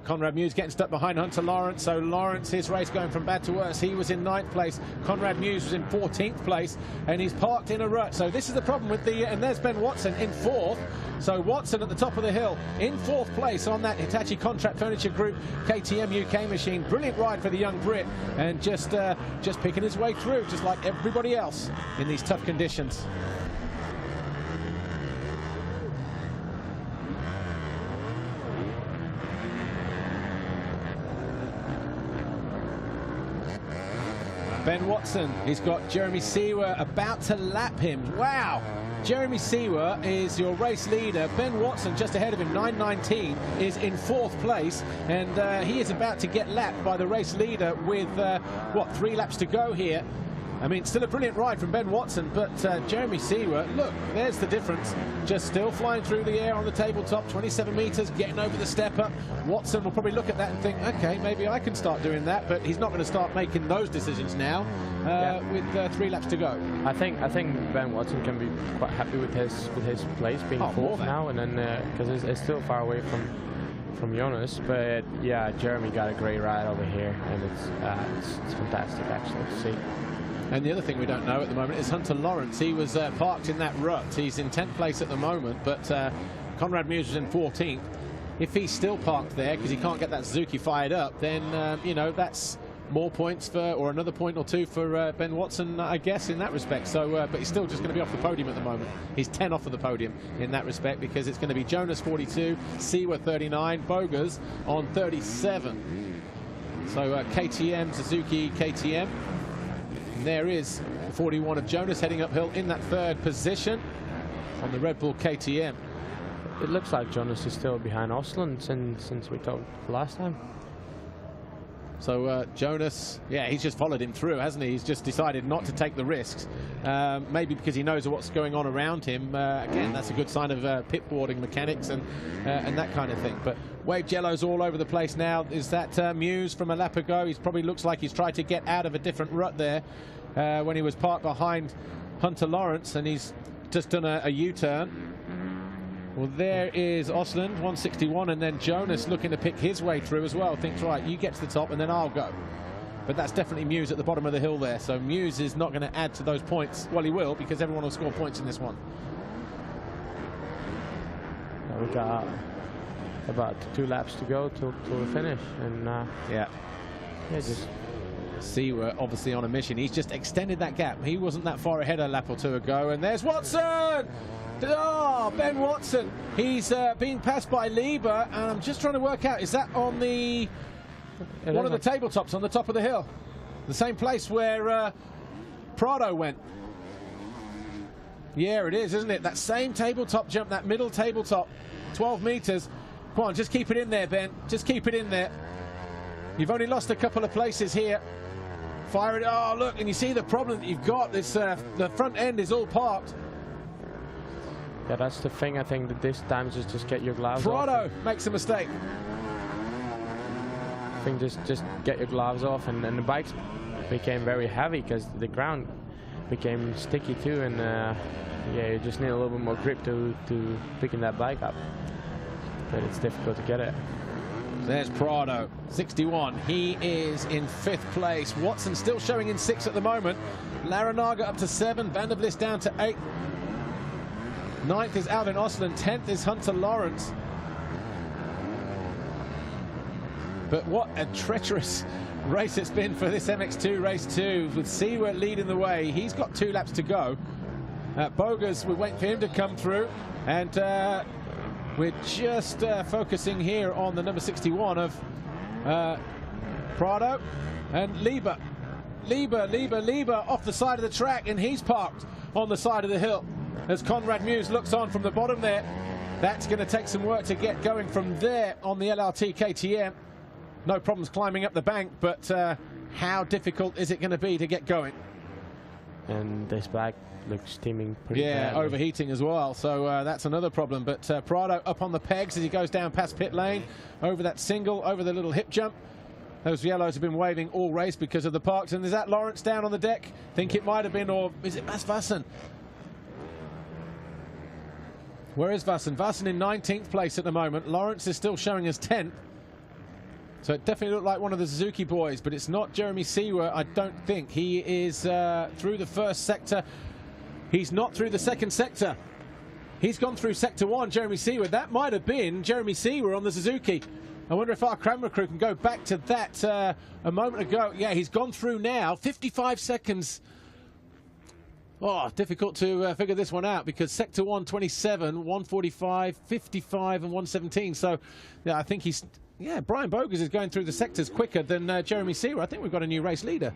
Conrad Muse getting stuck behind Hunter Lawrence. So Lawrence, his race going from bad to worse. He was in 9th place. Conrad Muse was in 14th place, and he's parked in a rut. So this is the problem with the, and there's Ben Watson in 4th. So Watson at the top of the hill in 4th place on that Hitachi Contract Furniture Group KTM UK machine. Brilliant ride for the young Brit, and just picking his way through, just like everybody else in these tough conditions. Ben Watson, he's got Jeremy Seewer about to lap him. Wow! Jeremy Seewer is your race leader. Ben Watson just ahead of him, 9:19, is in 4th place, and he is about to get lapped by the race leader with, 3 laps to go here. I mean, still a brilliant ride from Ben Watson, but Jeremy Seewer, look, there's the difference. Just still flying through the air on the tabletop, 27 meters, getting over the step up. Watson will probably look at that and think, okay, maybe I can start doing that, but he's not going to start making those decisions now with 3 laps to go. I think Ben Watson can be quite happy with his place being 4th now, and then because it's still far away from Jonas, but yeah, Jeremy got a great ride over here, and it's fantastic actually to see. And the other thing we don't know at the moment is Hunter Lawrence. He was parked in that rut. He's in 10th place at the moment, but Conrad Muse is in 14th. If he's still parked there because he can't get that Suzuki fired up, then you know, that's more points for, or another point or two for Ben Watson, I guess, in that respect. So, but he's still just going to be off the podium at the moment. He's 10 off of the podium in that respect, because it's going to be Jonas 42, Siwa 39, Bogas on 37. So KTM, Suzuki, KTM. And there is 41 of Jonas heading uphill in that third position on the Red Bull KTM. It looks like Jonas is still behind Osland since we talked last time. So Jonas, yeah, he's just followed him through, hasn't he? He's just decided not to take the risks, maybe because he knows what's going on around him. Again, that's a good sign of pit-boarding mechanics and that kind of thing. But wave yellows all over the place now. Is that Muse from a lap ago? He probably looks like he's tried to get out of a different rut there when he was parked behind Hunter Lawrence, and he's just done a U-turn. Well, there is Osland, 161, and then Jonas looking to pick his way through as well. Thinks, right, you get to the top and then I'll go. But that's definitely Muse at the bottom of the hill there. So Muse is not going to add to those points. Well, he will, because everyone will score points in this one. We got about 2 laps to go to the finish, and yeah, just Siwa obviously on a mission. He's just extended that gap. He wasn't that far ahead a lap or two ago, and there's Watson. Oh, Ben Watson. He's being passed by Lieber, and I'm just trying to work out, is that on the one of the tabletops on the top of the hill? The same place where Prado went. Yeah, it is, isn't it? That same tabletop jump, that middle tabletop, 12 meters. Come on, just keep it in there, Ben. Just keep it in there. You've only lost a couple of places here. Fire it. Oh, look, and you see the problem that you've got. This the front end is all parked. Yeah, that's the thing. I think that this time just get your gloves Prado off. makes a mistake. I think just get your gloves off, and the bikes became very heavy because the ground became sticky too, and yeah, you just need a little bit more grip to picking that bike up. But it's difficult to get it. There's Prado, 61. He is in 5th place. Watson still showing in 6th at the moment. Laranaga up to 7. Van der Vlis down to 8th. 9th is Alvin Osland. 10th is Hunter Lawrence. But what a treacherous race it's been for this MX2 race 2, with Siwa leading the way. He's got 2 laps to go. Bogas, we're waiting for him to come through, and we're just focusing here on the number 61 of Prado and Lieber. Lieber off the side of the track, and he's parked on the side of the hill as Conrad Muse looks on from the bottom there. That's going to take some work to get going from there on the LRT KTM. No problems climbing up the bank, but how difficult is it going to be to get going? And this bike looks steaming pretty bad. badly. Overheating as well, so that's another problem. But Prado up on the pegs as he goes down past pit lane, over that single, over the little hip jump. Those yellows have been waving all race because of the parks. And is that Lawrence down on the deck? Think it might have been, or is it Mads Vassen? Where is Vassen? Vassen in 19th place at the moment. Lawrence is still showing as 10th. So it definitely looked like one of the Suzuki boys, but it's not Jeremy Siwa, I don't think. He is through the first sector. He's not through the second sector. He's gone through sector 1, Jeremy Siwa. That might have been Jeremy Siwa on the Suzuki. I wonder if our camera crew can go back to that a moment ago. Yeah, he's gone through now. 55 seconds. Oh, difficult to figure this one out, because sector 1, 27, 145, 55 and 117. So yeah, I think he's... Yeah, Brian Bogas is going through the sectors quicker than Jeremy Siwa. I think we've got a new race leader.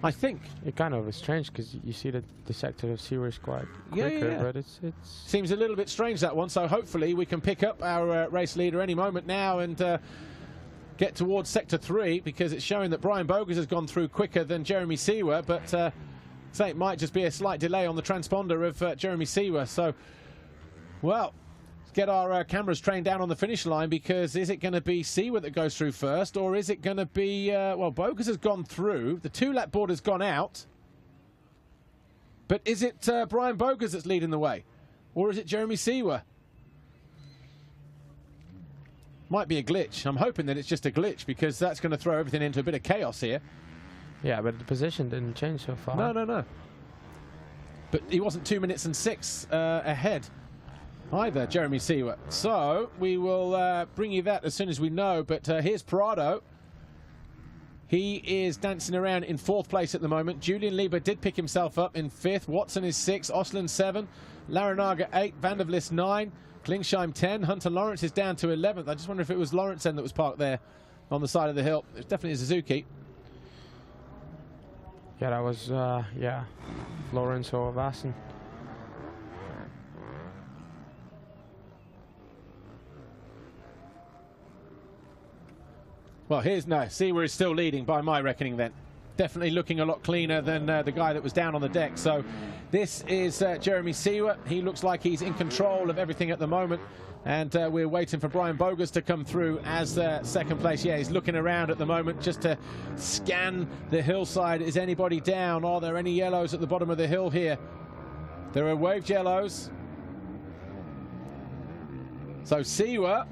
I think. It kind of is strange because you see that the sector of Siwa is quite quicker, but it's seems a little bit strange, that one. So hopefully we can pick up our race leader any moment now and get towards sector 3, because it's showing that Brian Bogas has gone through quicker than Jeremy Siwa, but say it might just be a slight delay on the transponder of Jeremy Siwa. So, well, let's get our cameras trained down on the finish line, because is it going to be Siwa that goes through first, or is it going to be, well, Bogas has gone through, the 2-lap board has gone out, but is it Brian Bogas that's leading the way, or is it Jeremy Siwa? Might be a glitch. I'm hoping that it's just a glitch, because that's going to throw everything into a bit of chaos here. Yeah, but the position didn't change so far. No. But he wasn't 2 minutes and 6 ahead either, Jeremy Seewer. So we will bring you that as soon as we know. But here's Prado. He is dancing around in 4th place at the moment. Julian Lieber did pick himself up in 5th. Watson is 6th. Osland 7. Larinaga 8. Van der Vlis 9. Klingsheim 10. Hunter Lawrence is down to 11th. I just wonder if it was Lawrence then that was parked there on the side of the hill. It's definitely a Suzuki. Yeah, that was, yeah, Lawrence or Vassen. Well, here's Seewer is still leading by my reckoning then. Definitely looking a lot cleaner than the guy that was down on the deck. So this is Jeremy Seewer. He looks like he's in control of everything at the moment. And we're waiting for Brian Bogus to come through as 2nd place. Yeah, he's looking around at the moment just to scan the hillside. Is anybody down? Are there any yellows at the bottom of the hill here? There are waved yellows. So Seewer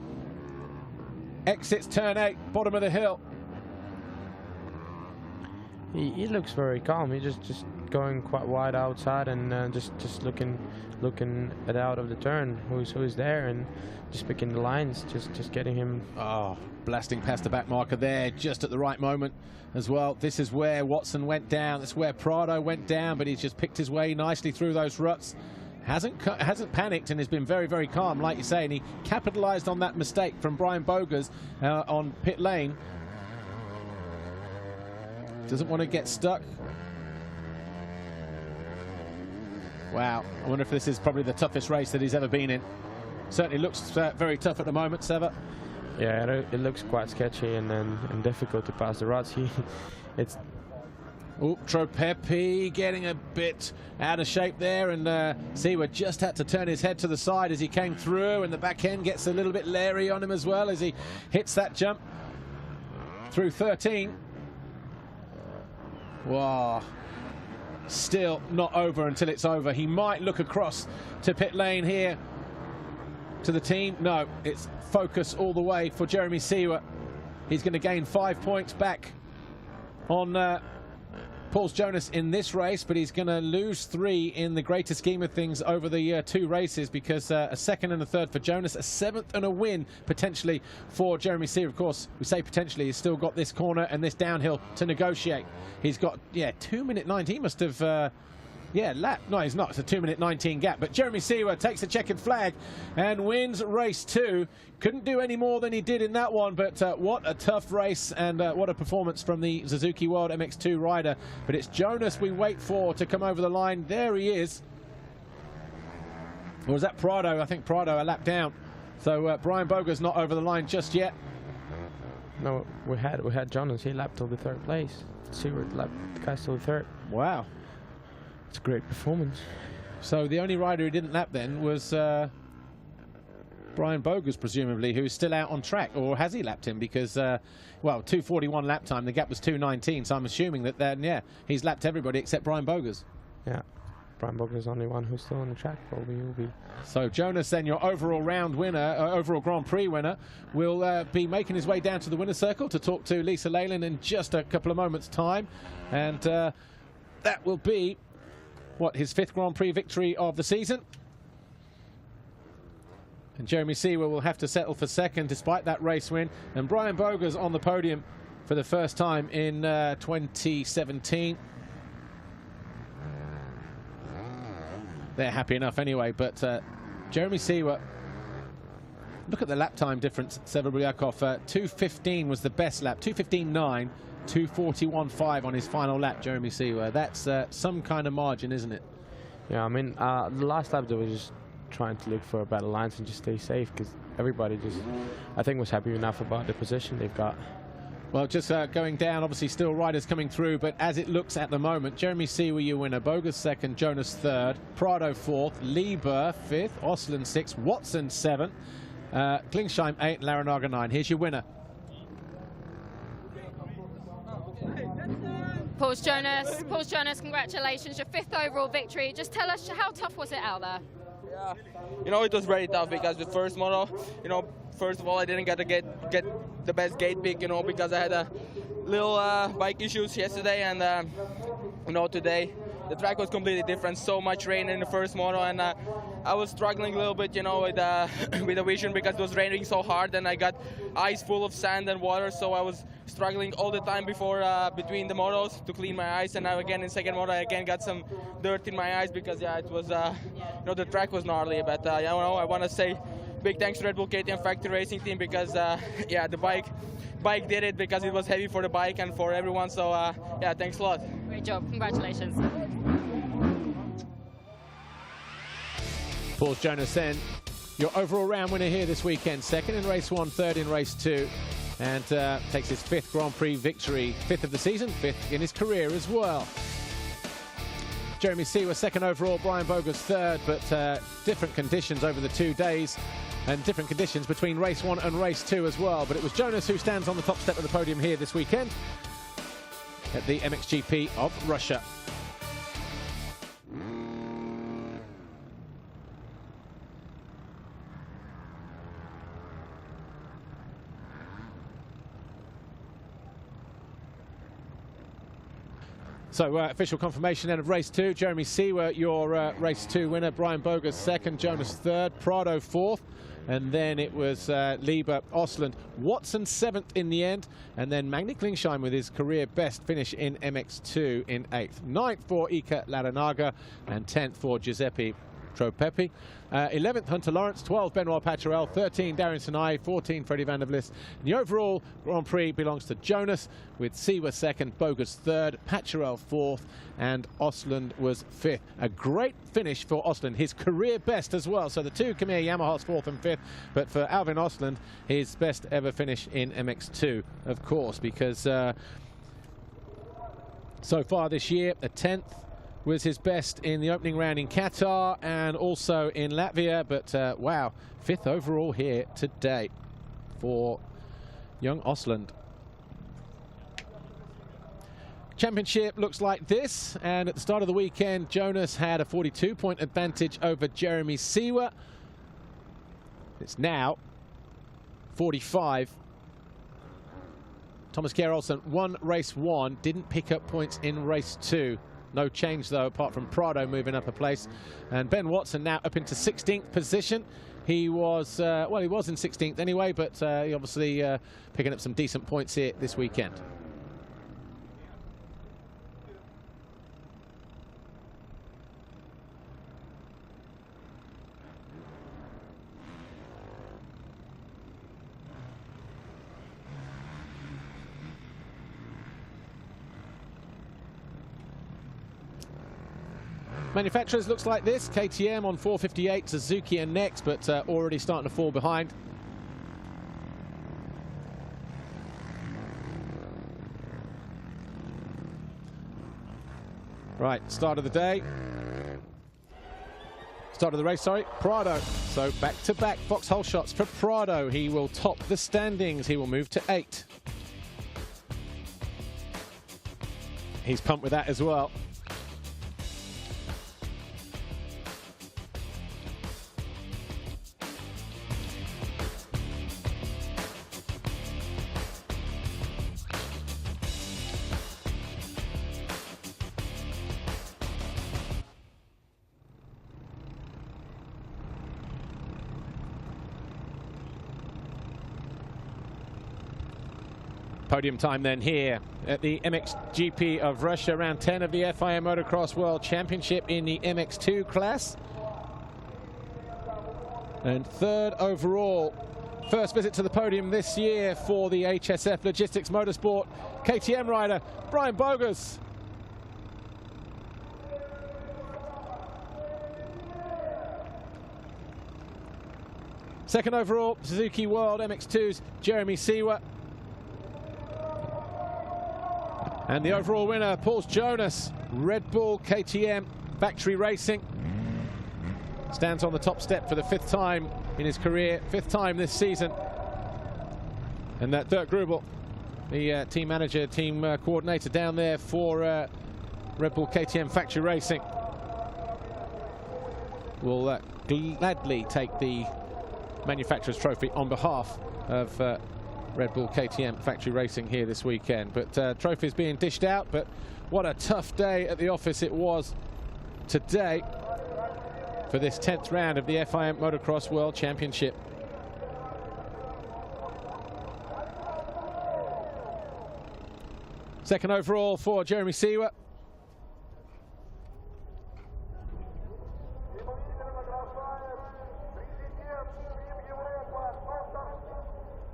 exits turn 8, bottom of the hill. He looks very calm. He's just going quite wide outside and just looking at out of the turn who's there and just picking the lines, just getting him. Oh, blasting past the back marker there just at the right moment as well. This is where Watson went down. That's where Prado went down, but he's just picked his way nicely through those ruts. Hasn't panicked and has been very, very calm, like you say, and he capitalized on that mistake from Brian Bogus on pit lane. Doesn't want to get stuck. Wow, I wonder if this is probably the toughest race that he's ever been in. Certainly looks very tough at the moment, Seva. Yeah, it looks quite sketchy and difficult to pass the ruts. It's. Oh, Tropepi getting a bit out of shape there, and Seewer just had to turn his head to the side as he came through, and the back end gets a little bit leery on him as well as he hits that jump through 13. Wow. Still not over until it's over. He might look across to pit lane here to the team. No, it's focus all the way for Jeremy Seewer. He's going to gain 5 points back on Pauls Jonas in this race, but he's going to lose 3 in the greater scheme of things over the 2 races, because a 2nd and a 3rd for Jonas, a 7th and a win potentially for Jeremy Seewer. Of course, we say potentially, he's still got this corner and this downhill to negotiate. He's got, 2 minute 19. He must have lap. No, he's not. It's a 2 minute 19 gap. But Jeremy Seewer takes a checkered flag and wins race 2. Couldn't do any more than he did in that one, but what a tough race and what a performance from the Suzuki World MX2 rider. But it's Jonas we wait for to come over the line. There he is. Or was that Prado? I think Prado a lap down. So Brian Bogus not over the line just yet. No, we had Jonas. He lapped till the 3rd place. Seewer lapped the guys till the 3rd. Wow. It's a great performance. So the only rider who didn't lap then was Brian Bogus, presumably, who's still out on track. Or has he lapped him? Because, well, 2:41 lap time. The gap was 2:19. So I'm assuming that then, yeah, he's lapped everybody except Brian Bogus. Yeah. Brian Bogus is the only one who's still on the track. Probably will be. So Jonas, then, your overall round winner, overall Grand Prix winner, will be making his way down to the winner's circle to talk to Lisa Leyland in just a couple of moments' time. And that will be his 5th Grand Prix victory of the season. And Jeremy Seewer will have to settle for 2nd despite that race win. And Brian Bogus on the podium for the first time in 2017. They're happy enough anyway, but Jeremy Seewer, look at the lap time difference, Seva Buryakov. 2:15 was the best lap, 2:15.9. 2:41.5 on his final lap, Jeremy Seewer. That's some kind of margin, isn't it? Yeah, I mean, the last lap they were just trying to look for better lines and just stay safe, because everybody just, I think, was happy enough about the position they've got. Well, just going down, obviously still riders coming through, but as it looks at the moment, Jeremy Seewer, your winner, Bogus 2nd, Jonas 3rd, Prado 4th, Lieber 5th, Osland 6th, Watson 7th, Klingsheim 8th, Larinaga 9. Here's your winner. Pauls Jonas, congratulations, your 5th overall victory. Just tell us, how tough was it out there? Yeah, you know, it was very tough because the first moto, you know, first of all, I didn't get the best gate pick, you know, because I had a little bike issues yesterday, and you know, today the track was completely different. So much rain in the first moto, and I was struggling a little bit, you know, with the vision because it was raining so hard, and I got eyes full of sand and water, so I was struggling all the time between the motos to clean my eyes. And now again in second moto, I again got some dirt in my eyes because yeah, it was you know, the track was gnarly. But you know, I want to say big thanks to Red Bull KTM Factory Racing Team because yeah, the bike did it because it was heavy for the bike and for everyone. So yeah, thanks a lot. Great job, congratulations. Paul Jonas then, your overall round winner here this weekend. Second in race 1, third in race 2. And takes his 5th Grand Prix victory, 5th of the season, 5th in his career as well. Jeremy Seewer second overall, Brian Bogus third, but different conditions over the 2 days and different conditions between race 1 and race 2 as well. But it was Jonas who stands on the top step of the podium here this weekend at the MXGP of Russia. So official confirmation then of race 2. Jeremy Seewer, your race 2 winner. Brian Bogus second, Jonas third, Prado fourth. And then it was Lieber, Osland, Watson 7th in the end. And then Magni Klingsheim with his career best finish in MX2 in 8th. 9th for Ika Laranaga and 10th for Giuseppe Tropepi. 11th, Hunter Lawrence. 12th, Benoit Paturel. 13, Darian Sinai. 14, Freddie van der Vlis. The overall Grand Prix belongs to Jonas, with Seewer second, Bogus third, Paturel fourth, and Osland was 5th. A great finish for Osland, his career best as well. So the two Khmer Yamahas 4th and 5th, but for Alvin Osland, his best ever finish in MX2, of course, because so far this year, a 10th was his best in the opening round in Qatar and also in Latvia, but wow, 5th overall here today for young Osland. Championship looks like this, and at the start of the weekend, Jonas had a 42-point advantage over Jeremy Seewer. It's now 45. Thomas Kjær Olsen won race 1, didn't pick up points in race 2. No change, though, apart from Prado moving up a place. And Ben Watson now up into 16th position. He was, well, he was in 16th anyway, but he obviously picking up some decent points here this weekend. Manufacturers looks like this. KTM on 458, Suzuki are next, but already starting to fall behind. Right, start of the day. Start of the race, sorry, Prado. So back-to-back foxhole shots for Prado. He will top the standings. He will move to 8. He's pumped with that as well. Podium time then here at the MXGP of Russia, round 10 of the FIM Motocross World Championship in the MX2 class. And 3rd overall. First visit to the podium this year for the HSF Logistics Motorsport KTM rider, Brian Bogus. Second overall, Suzuki World MX2's Jeremy Seewer. And the overall winner, Paul Jonas, Red Bull KTM Factory Racing. Stands on the top step for the 5th time in his career, 5th time this season. And that Dirk Grubel, the team manager, team coordinator down there for Red Bull KTM Factory Racing, will gladly take the manufacturer's trophy on behalf of Red Bull KTM Factory Racing here this weekend. But trophies being dished out, but what a tough day at the office it was today for this 10th round of the FIM Motocross World Championship. Second overall for Jeremy Seewer.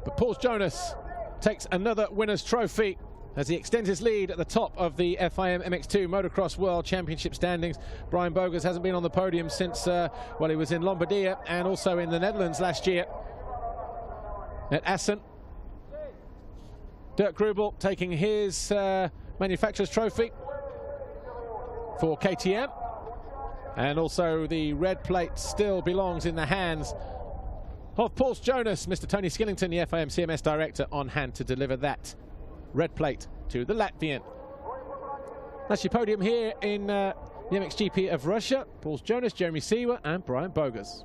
But Paul Jonas takes another winner's trophy as he extends his lead at the top of the FIM MX2 Motocross World Championship standings. Brian Bogus hasn't been on the podium since, well, he was in Lombardia and also in the Netherlands last year at Assen. Dirk Grubel taking his manufacturer's trophy for KTM. And also the red plate still belongs in the hands of Paul Jonas. Mr. Tony Skillington, the FIM CMS director, on hand to deliver that red plate to the Latvian. That's your podium here in the MXGP of Russia. Paul Jonas, Jeremy Seewer and Brian Bogus.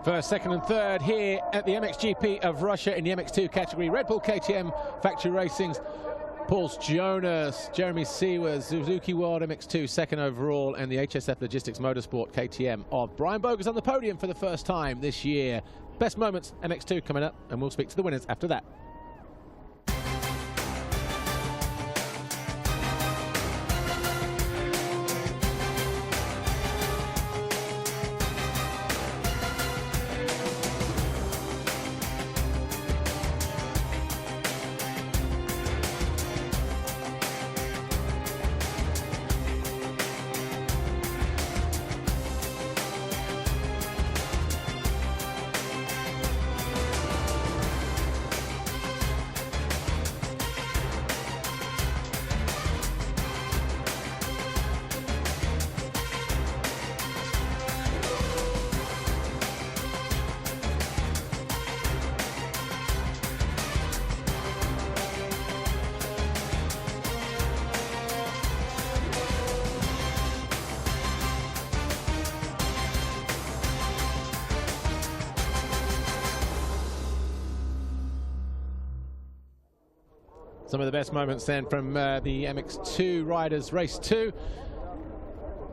First, second and third here at the MXGP of Russia in the MX2 category. Red Bull KTM Factory Racing's Paul Jonas, Jeremy Seewer, Suzuki World MX2 second overall, and the HSF Logistics Motorsport KTM of Brian Bogus on the podium for the first time this year. Best moments MX2 coming up, and we'll speak to the winners after that. Some of the best moments then from the MX2 riders race 2.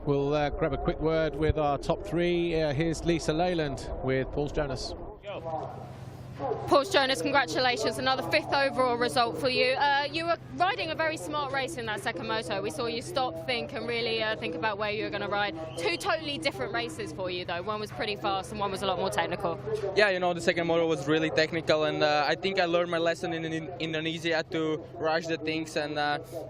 We'll grab a quick word with our top three. Here's Lisa Leyland with Paul Jonas. Paul Jonas, congratulations, another 5th overall result for you. You were riding a very smart race in that second moto. We saw you stop, think, and really think about where you were going to ride. Two totally different races for you, though. One was pretty fast and one was a lot more technical. Yeah, you know, the second moto was really technical, and I think I learned my lesson in Indonesia to rush the things, and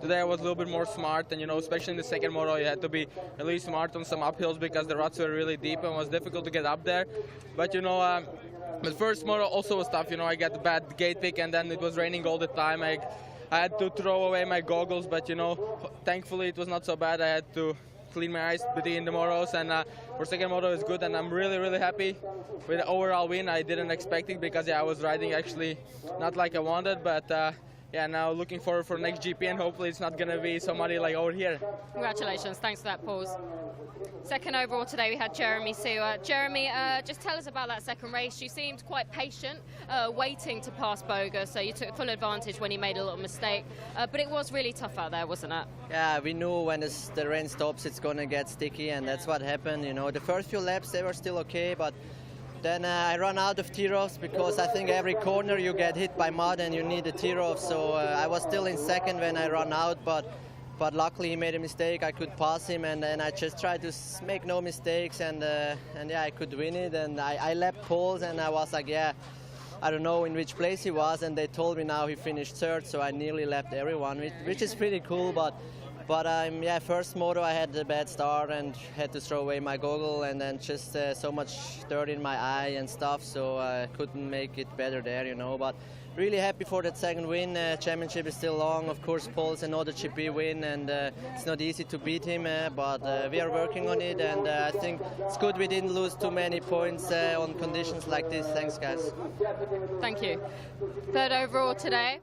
today I was a little bit more smart, and, you know, especially in the second moto, you had to be really smart on some uphills because the ruts were really deep and it was difficult to get up there. But, you know, the first moto also was tough. You know, I got a bad gate pick, and then it was raining all the time. I had to throw away my goggles, but, you know, thankfully it was not so bad. I had to clean my eyes between the motos, and for second moto is good, and I'm really, really happy with the overall win. I didn't expect it because, yeah, I was riding actually not like I wanted, but yeah, now looking forward for next GP, and hopefully it's not going to be somebody like over here. Congratulations. Thanks for that, Paul. Second overall today, we had Jeremy Seewer. Jeremy, just tell us about that second race. You seemed quite patient, waiting to pass Bogus, so you took full advantage when he made a little mistake. But it was really tough out there, wasn't it? Yeah, we knew when the rain stops, it's going to get sticky, and that's what happened. You know, the first few laps, they were still okay, but then I ran out of T-Rovs because I think every corner you get hit by mud and you need a T-Rov. So I was still in second when I ran out, but but luckily he made a mistake. I could pass him, and then I just tried to make no mistakes, and yeah, I could win it. And I lapped poles, and I was like, yeah, I don't know in which place he was, and they told me now he finished third, so I nearly lapped everyone, which is pretty cool. But yeah, first moto I had a bad start and had to throw away my goggle, and then just so much dirt in my eye and stuff, so I couldn't make it better there, you know. But really happy for that second win. Championship is still long, of course. Pole's another GP win, and it's not easy to beat him, but we are working on it, and I think it's good we didn't lose too many points on conditions like this. Thanks, guys. Thank you. Third overall today.